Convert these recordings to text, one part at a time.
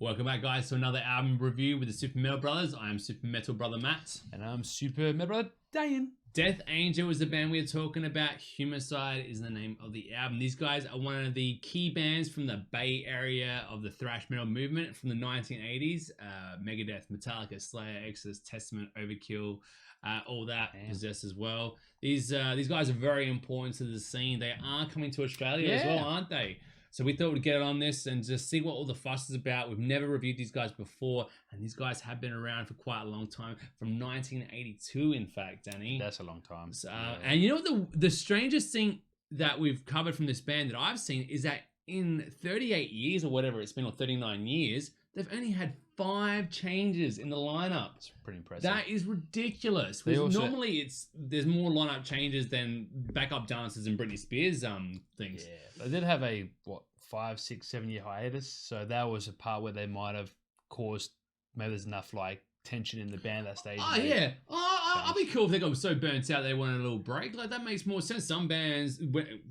Welcome back, guys, to another album review with the Super Metal Brothers. I am Super Metal Brother Matt. And I'm Super Metal Brother Dan. Death Angel is the band we are talking about. Humanicide is the name of the album. These guys are one of the key bands from the Bay Area of the thrash metal movement from the 1980s. Megadeth, Metallica, Slayer, Exodus, Testament, Overkill, all that possessed as well. These guys are very important to the scene. They are coming to Australia as well, aren't they? So we thought we'd get on this and just see what all the fuss is about. We've never reviewed these guys before, and these guys have been around for quite a long time, from 1982, in fact, Danny. That's a long time. So, and you know what the strangest thing that we've covered from this band that I've seen is that in 38 years or whatever it's been, or 39 years, they've only had 5 changes in the lineup. It's pretty impressive. That is ridiculous. Normally there's more lineup changes than backup dancers and Britney Spears things. Yeah, they did have a 5, 6, 7 year hiatus, so that was a part where they might have caused maybe there's enough like tension in the band at that stage. Oh yeah, I'll be cool if they got so burnt out they wanted a little break. Like that makes more sense. Some bands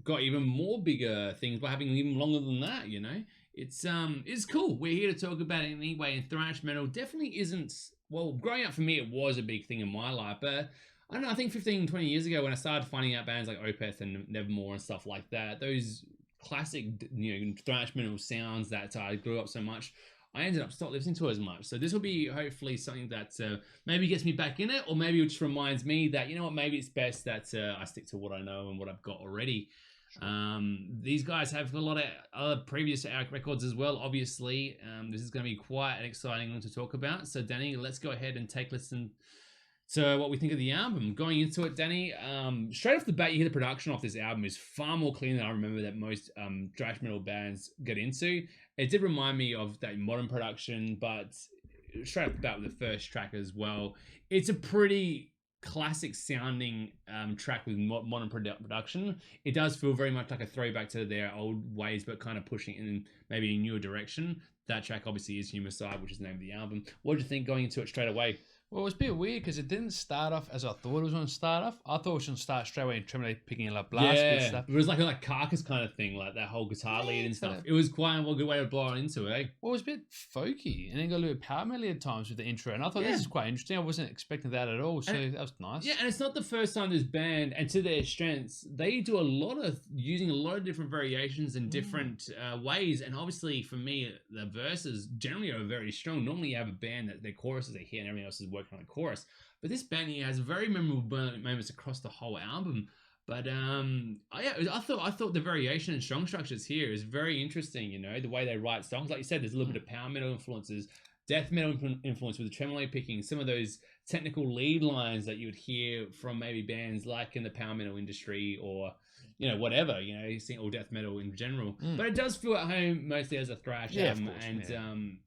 got even more bigger things by having even longer than that. You know. It's cool. We're here to talk about it anyway, and thrash metal definitely isn't, well, growing up for me, it was a big thing in my life, but I don't know, I think 15, 20 years ago when I started finding out bands like Opeth and Nevermore and stuff like that, those classic, thrash metal sounds that I grew up so much, I ended up stopped listening to as much. So this will be hopefully something that maybe gets me back in it, or maybe it just reminds me that, you know what, maybe it's best that I stick to what I know and what I've got already. Sure. These guys have a lot of other previous records as well, obviously. This is going to be quite an exciting one to talk about. So, Danny, let's go ahead and take a listen to what we think of the album. Going into it, Danny, straight off the bat, you hear the production off this album is far more clean than I remember that most thrash metal bands get into. It did remind me of that modern production, but straight off the bat with the first track as well, it's a pretty classic sounding track with modern production. It does feel very much like a throwback to their old ways, but kind of pushing it in maybe a newer direction. That track obviously is Humanicide, which is the name of the album. What did you think going into it straight away? Well, it was a bit weird because it didn't start off as I thought it was going to start off. I thought it was going to start straight away and Tremolo picking it up blast and stuff. It was like a Carcass kind of thing, like that whole guitar lead and stuff. It was quite a good way to blow into it, eh? Well, it was a bit folky and then got a little bit power metal at times with the intro. And I thought this is quite interesting. I wasn't expecting that at all, so that was nice. Yeah, and it's not the first time this band, and to their strengths, they do using a lot of different variations and different ways. And obviously, for me, the verses generally are very strong. Normally, you have a band that their choruses are here and everything else is working on the chorus. But this band here has very memorable moments across the whole album. But I thought the variation and song structures here is very interesting. You know, the way they write songs, like you said, there's a little bit of power metal influences, death metal influence with the tremolo picking, some of those technical lead lines that you would hear from maybe bands like in the power metal industry or whatever, you see all death metal in general. But it does feel at home mostly as a thrash album, and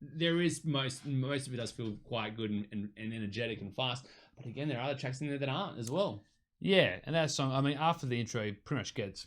there is most of it does feel quite good and energetic and fast. But again, there are other tracks in there that aren't as well. Yeah, and that song, I mean, after the intro, it pretty much gets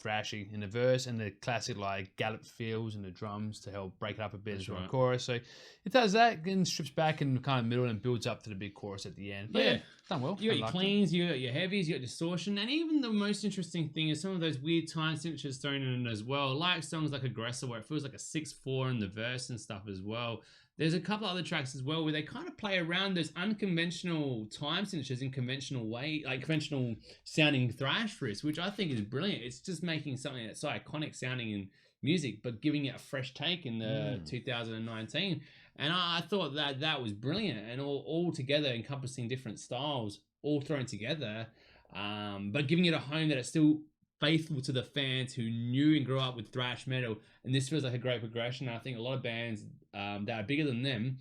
thrashy in the verse and the classic like gallop feels and the drums to help break it up a bit as well. Right. Chorus. So it does that and strips back in the kind of middle and builds up to the big chorus at the end. But yeah, done well. You got your cleans, you got your heavies, you got distortion, and even the most interesting thing is some of those weird time signatures thrown in as well, like songs like Aggressor where it feels like a 6/4 in the verse and stuff as well. There's a couple other tracks as well where they kind of play around those unconventional time signatures in conventional way, like conventional sounding thrash riffs, which I think is brilliant. It's just making something that's so iconic sounding in music, but giving it a fresh take in the 2019. And I thought that was brilliant, and all together encompassing different styles, all thrown together, but giving it a home that it's still faithful to the fans who knew and grew up with thrash metal. And this feels like a great progression. I think a lot of bands that are bigger than them,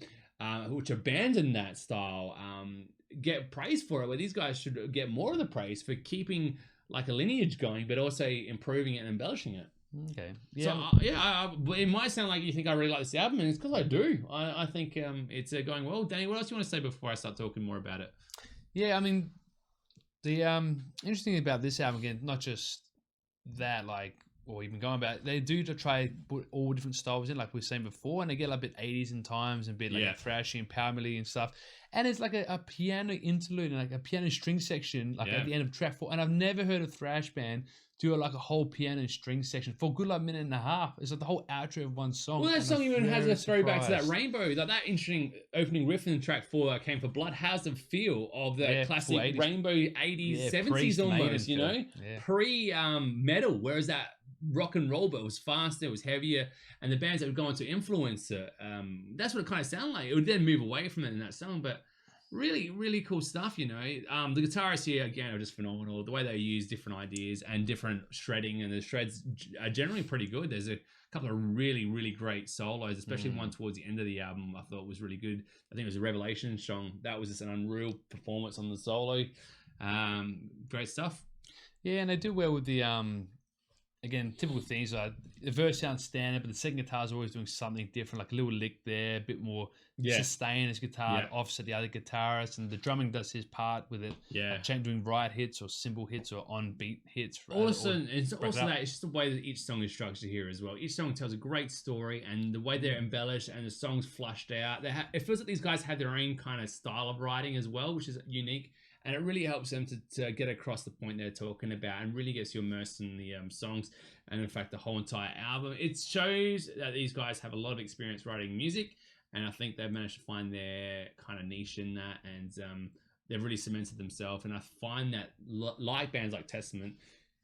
which abandon that style, get praise for it, where these guys should get more of the praise for keeping like a lineage going, but also improving it and embellishing it. Okay. Yeah. So, it might sound like you think I really like this album, and it's because I do. I think it's going well. Danny, what else do you want to say before I start talking more about it? Yeah, I mean, the interesting thing about this album, again, not just that, like, or even going about, they do to try put all different styles in, like we were saying before, and they get like a bit 80s in times and a bit like a thrashy and power metal and stuff. And it's like a piano interlude and like a piano string section, like at the end of track 4. And I've never heard a thrash band do like a whole piano and string section for a good like minute and a half. It's like the whole outro of one song. Well, that and song I'm even has a very throwback to that surprised. Rainbow. That interesting opening riff in track 4 came for Blood. How's the feel of the Yeah, classic 80s. Rainbow 80s, Yeah, 70s pre-Maiden almost, you feel. know? Yeah. Pre-metal, whereas that rock and roll, but it was faster, it was heavier, and the bands that would go on to influence it, that's what it kind of sounded like. It would then move away from it in that song, but really, really cool stuff, you know. The guitarists here, again, are just phenomenal. The way they use different ideas and different shredding, and the shreds are generally pretty good. There's a couple of really, really great solos, especially one towards the end of the album I thought was really good. I think it was a Revelation song. That was just an unreal performance on the solo. Great stuff. Yeah, and they do well with the again, typical things like the verse sounds standard, but the second guitar is always doing something different, like a little lick there, a bit more sustain his guitar to offset the other guitarist, and the drumming does his part with it. Yeah, like doing ride hits or cymbal hits or on beat hits. It's just the way that each song is structured here as well. Each song tells a great story, and the way they're embellished and the songs flushed out. It feels like these guys have their own kind of style of writing as well, which is unique. And it really helps them to get across the point they're talking about, and really gets you immersed in the songs, and in fact the whole entire album. It shows that these guys have a lot of experience writing music, and I think they've managed to find their kind of niche in that, and they've really cemented themselves. And I find that like bands like Testament,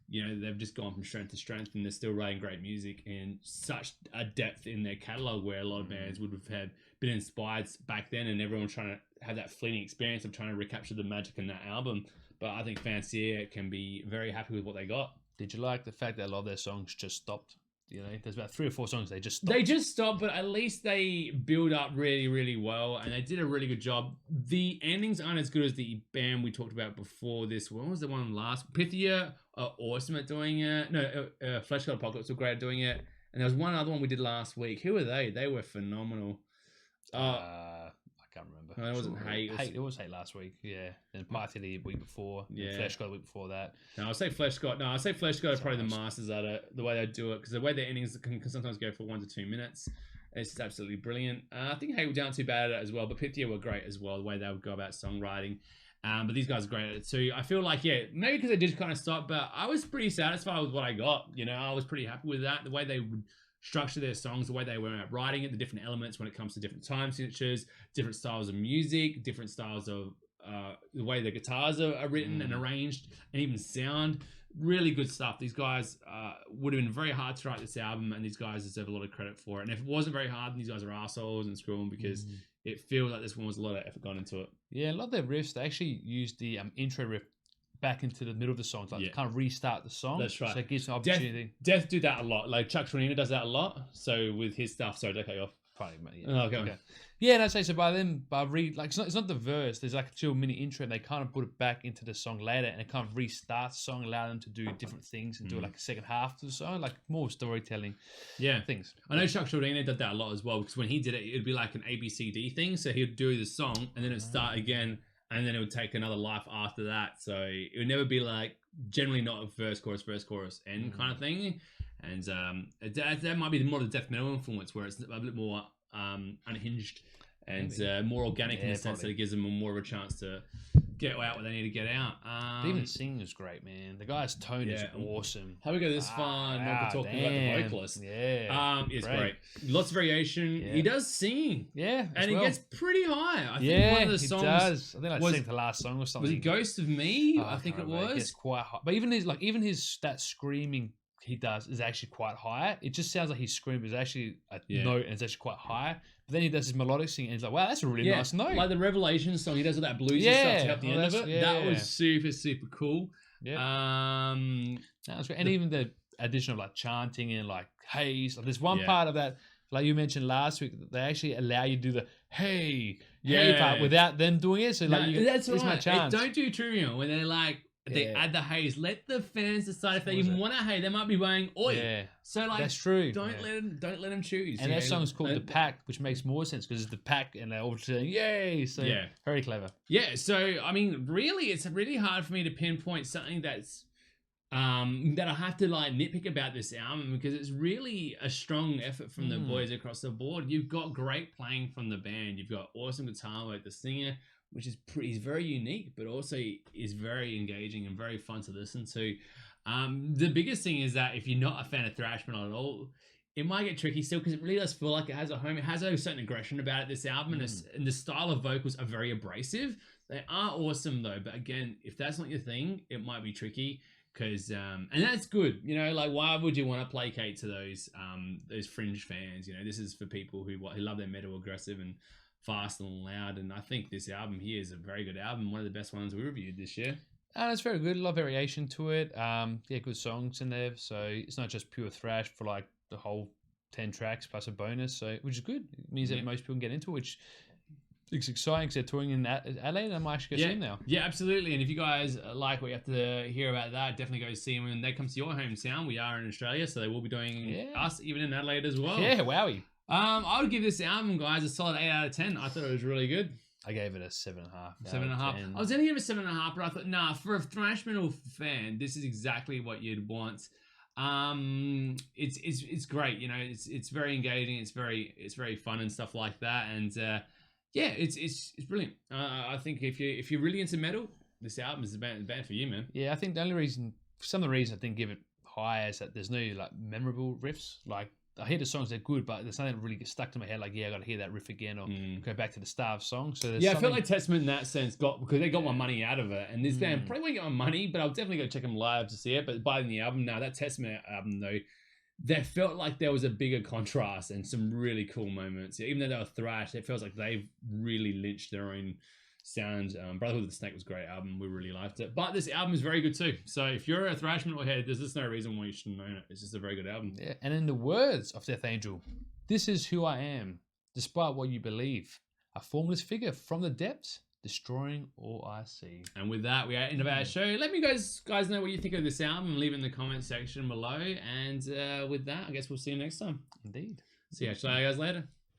you know, they've just gone from strength to strength, and they're still writing great music and such a depth in their catalog, where a lot of bands would have been inspired back then, and everyone's trying to have that fleeting experience of trying to recapture the magic in that album. But I think fans here can be very happy with what they got. Did you like the fact that a lot of their songs just stopped? You know, there's about 3 or 4 songs they just stopped. They just stopped, but at least they build up really, really well, and they did a really good job. The endings aren't as good as the band we talked about before this. What was the one last? Pythia are awesome at doing it. No, Flesh God Apocalypse were great at doing it. And there was one other one we did last week. Who were they? They were phenomenal. I can't remember. No, it wasn't Hate. It was Hate last week. Yeah, and Pythia the week before. Yeah, Flesh God the week before that. No, I'll say Flesh God. No, I'll say Flesh God are probably the masters at it. The way they do it, because the way their endings can sometimes go for 1 to 2 minutes. It's just absolutely brilliant. I think Hate were down too bad at it as well, but Pythia were great as well. The way they would go about songwriting. But these guys are great at it too. I feel like, maybe because they did kind of stop, but I was pretty satisfied with what I got. You know, I was pretty happy with that. The way they would structure their songs, the way they were writing it, the different elements when it comes to different time signatures, different styles of music, different styles of the way the guitars are written and arranged, and even sound. Really good stuff. These guys would have been very hard to write this album, and these guys deserve a lot of credit for it. And if it wasn't very hard, then these guys are assholes and screw them, because it feels like this one was a lot of effort gone into it. Yeah, a lot of their riffs, they actually used the intro riff back into the middle of the song, like to kind of restart the song. That's right. So it gives an opportunity. Death do that a lot. Like Chuck Schuldiner does that a lot. So with his stuff, sorry, don't cut you off. Probably, yeah. Oh, okay. Yeah, and I'd say so. It's not the verse. There's like a chill mini intro, and they kind of put it back into the song later, and it kind of restarts the song, allow them to do different things and do like a second half to the song, like more storytelling. Things. I know Chuck Schuldiner did that a lot as well, because when he did it, it'd be like an ABCD thing. So he'd do the song, and then it'd start again, and then it would take another life after that. So it would never be like, generally not a verse, chorus, end kind of thing. And that might be more the death metal influence, where it's a bit more unhinged and more organic in the sense that it gives them more of a chance to get out what they need to get out. Even singing is great, man. The guy's tone is awesome. How we go this far and not talking about the vocalist? Yeah, it's great. Lots of variation. Yeah. He does sing. Yeah, and he gets pretty high. I think one of the songs he does. I think like the last song or something. Was it Ghost of Me? I think it was. It gets quite high. But even his that screaming he does is actually quite high. It just sounds like he's screaming. It's actually a note, and it's actually quite high. But then he does his melodic singing, and he's like, wow, that's a really nice note. Like the Revelation song, he does all that bluesy stuff to help the end of it. That was super, super cool. Yeah. That was great. And even the addition of like chanting and like haze. Like, there's one part of that, like you mentioned last week, they actually allow you to do the hey part without them doing it. So like, that's right. My chance. Don't do trivial when they're like, they add the haze. Let the fans decide if they even want a haze. They might be weighing oi. Yeah. So like, that's true. Don't let them choose. And that song's called The Pack, which makes more sense because it's the pack, and they're all saying yay. So very clever. Yeah. So I mean, really, it's really hard for me to pinpoint something that's that I have to like nitpick about this album, because it's really a strong effort from the boys across the board. You've got great playing from the band. You've got awesome guitar work. The singer, which is very unique, but also is very engaging and very fun to listen to. The biggest thing is that if you're not a fan of thrash metal at all, it might get tricky still because it really does feel like it has a home. It has a certain aggression about it, this album, and the style of vocals are very abrasive. They are awesome though, but again, if that's not your thing, it might be tricky because, and that's good. You know, like why would you want to placate to those fringe fans? You know, this is for people who love their metal aggressive and fast and loud. And I think this album here is a very good album, one of the best ones we reviewed this year. It's very good. A lot of variation to it. Yeah, good songs in there. So it's not just pure thrash for like the whole 10 tracks plus a bonus. So which is good. It means that most people can get into it, which it's exciting because they're touring in Adelaide. I might actually go see them now. Yeah, absolutely. And if you guys like what you have to hear about that, definitely go see them when they come to your hometown. We are in Australia, so they will be doing us even in Adelaide as well. Yeah, wowie. I would give this album, guys, a solid 8 out of 10. I thought it was really good. I gave it a 7.5. 7.5. I was only giving it 7.5, but I thought, nah, for a thrash metal fan, this is exactly what you'd want. It's great, you know. It's very engaging. It's very fun and stuff like that. And it's brilliant. I think if you're really into metal, this album is the band for you, man. Yeah, I think the only reason, some of the reasons I didn't give it high is that there's no like memorable riffs. Like I hear the songs, they're good, but there's nothing that really gets stuck to my head. Like, I got to hear that riff again, or go back to the Starve song. So I feel like Testament in that sense because they got my money out of it, and this band probably won't get my money, but I'll definitely go check them live to see it. But buying the album, that Testament album though, they felt like there was a bigger contrast and some really cool moments. Even though they were thrash, it feels like they've really lynched their own sound. Brotherhood of the Snake was a great album. We really liked it. But this album is very good too. So if you're a thrash metal head, there's just no reason why you shouldn't own it. It's just a very good album. Yeah. And in the words of Death Angel, this is who I am, despite what you believe. A formless figure from the depths, destroying all I see. And with that, we are at the end of our show. Let me guys know what you think of this album and leave it in the comment section below. And with that, I guess we'll see you next time. Indeed. See you guys later.